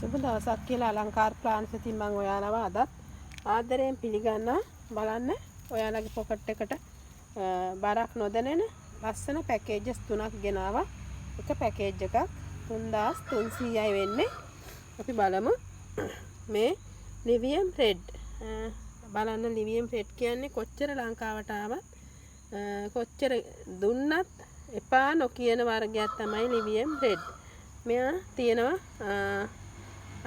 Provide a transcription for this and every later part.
සුබ දවසක් කියලා අලංකාර ප්ලාන්ට්ස් ඉතින් මම ඔයාලව අදත් ආදරයෙන් පිළිගන්නවා. බලන්න ඔයාලගේ පොකට් එකට බරක් නොදැනෙන ලස්සන පැකේජස් 3ක් ගෙනාවා. එක පැකේජ් එකක් 3300යි වෙන්නේ. අපි බලමු මේ ලිවියම් රෙඩ්. බලන්න ලිවියම් රෙඩ් කියන්නේ කොච්චර ලංකාවට ආවත් කොච්චර දුන්නත් එපා නොකියන වර්ගයක් තමයි ලිවියම් රෙඩ්. මෙයා තියෙනවා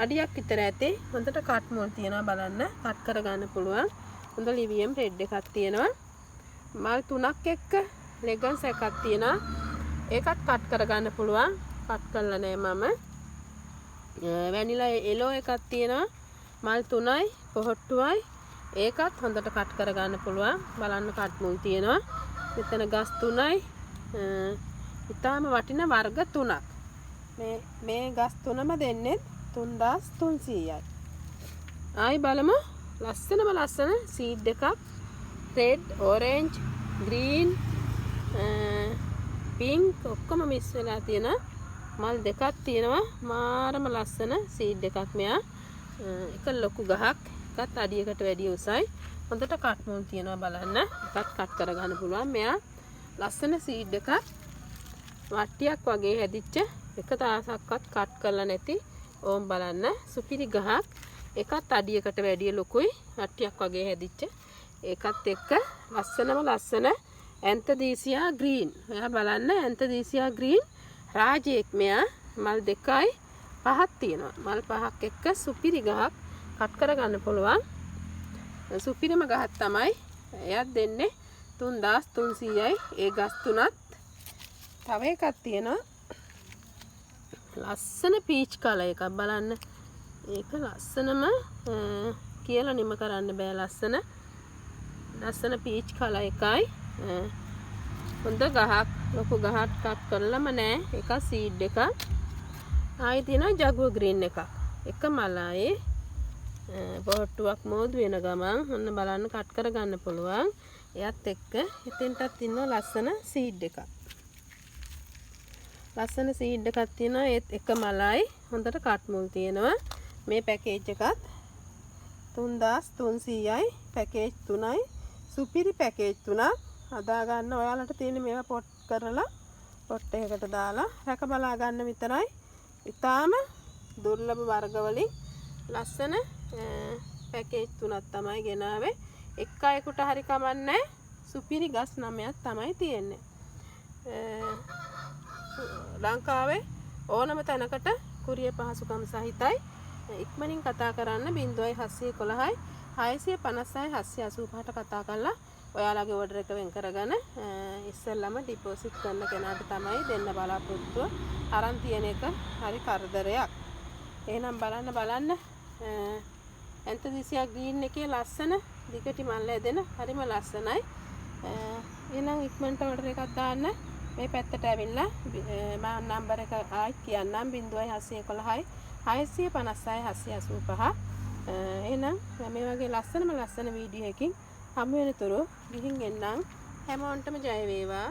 අඩියක් විතර ඇති. හොඳට කට් මුල් තියෙනවා බලන්න. කට් කරගන්න පුළුවන්. හොඳ ලිවියම් රෙඩ් එකක් තියෙනවා. මල් 3ක් එක්ක ලෙගන්ස් එකක් තියෙනවා. ඒකත් කට් කරගන්න පුළුවන්. කට් කරලා නෑ මම. වැනිලා එලෝ එකක් තියෙනවා. මල් 3යි පොහට්ටුවයි. ඒකත් හොඳට කට් කරගන්න පුළුවන්. බලන්න කට් මුල් තියෙනවා. මෙතන ගස් 3යි. ඊටාම වටින වර්ග 3ක්. මේ ගස් 3ම දෙන්නේ 3300යි. ආයි බලමු ලස්සන සීඩ් එකක් රෙඩ්, ඔරෙන්ජ්, ග්‍රීන්, පින්ක් ඔක්කොම මික්ස් වෙලා තියෙන මල් දෙකක් තියෙනවා. මාරම ලස්සන සීඩ් එකක් මෙයා. එක ලොකු ගහක්. එකත් අඩියකට වැඩි උසයි. හොඳට කට් මුල් තියෙනවා බලන්න. එකත් කට් කරගන්න පුළුවන්. මෙයා ලස්සන සීඩ් එකක්. වට්ටියක් වගේ හැදිච්ච එක තාසක්වත් කට් කරලා නැති ඕම් බලන්න සුපිරි ගහක්. එකත් අඩියකට වැඩිය ලොකුයි. වට්ටියක් වගේ හැදිච්ච. ඒකත් එක්ක ලස්සන ඇන්තදීසියා ග්‍රීන්. ඔයා බලන්න ඇන්තදීසියා ග්‍රීන් රාජයෙක් මෙයා. මල් 2යි 5ක් තියෙනවා. මල් 5ක් එක්ක සුපිරි ගහක් කට් කරගන්න පුළුවන්. සුපිරිම ගහක් තමයි. එයත් දෙන්නේ 3300යි. ඒ ගස් තුනත් තව එකක් තියෙනවා. ලස්සන පීච් කලර් එකක් බලන්න. ඒක ලස්සනම කියලා නිම කරන්න බෑ. ලස්සන පීච් කලර් එකයි. හොඳ ගහක්. ලොකු ගහක් කට් කරලම නෑ. ඒක සීඩ් එකක්. ආයි තියෙනවා ජගුව ග්‍රීන් එකක්. එක මලයි පොට්ටුවක් මෝදු වෙන ගමන් ඔන්න බලන්න කට් කරගන්න පුළුවන්. එයත් එක්ක එතෙන්ටත් ඉන්නවා ලස්සන සීඩ් එකක්. ලස්සන සීඩ් එකක් තියෙනවා. ඒත් එක මලයි හොඳට කට් මුල් තියෙනවා. මේ පැකේජ් එකත් 3300යි. පැකේජ් 3යි. සුපිරි පැකේජ් 3ක්. හදා ගන්න ඔයාලට තියෙන මේවා පොට් කරලා පොට් එකකට දාලා රැක බලා ගන්න විතරයි. ඊටාම දුර්ලභ වර්ග වලින් ලස්සන පැකේජ් 3ක් තමයි ගෙනාවේ. එක් අයෙකුට හරි කමන්නේ. සුපිරි ගස් 9ක් තමයි තියෙන්නේ. ලංකාවේ ඕනම තැනකට කුරිය පහසුකම් සහිතයි. ඉක්මනින් කතා කරන්න 0711යි 656යි 785ට කතා කරලා ඔයාලගේ ඕඩර් එක වෙන් කරගෙන ඉස්සෙල්ලාම ඩිපොසිට් කරන කෙනාට තමයි දෙන්න බලාපොරොත්තුව. අරන් තියෙන එක හරි කරදරයක්. එහෙනම් බලන්න ඇන්තදීසියා ග්‍රීන් එකේ ලස්සන දිගටි මල් ඇදෙන හරිම ලස්සනයි. එහෙනම් ඉක්මනට ඕඩර් එකක් දාන්න. මේ පැත්තට ඇවිල්ලා මම නම්බර එක ආයි කියන්නම් 0711යි 656යි 785. එහෙනම් මේ වගේ ලස්සන වීඩියෝ එකකින් හමු වෙනතුරු ගිහින් එන්නම්. හැමෝන්ටම ජය වේවා.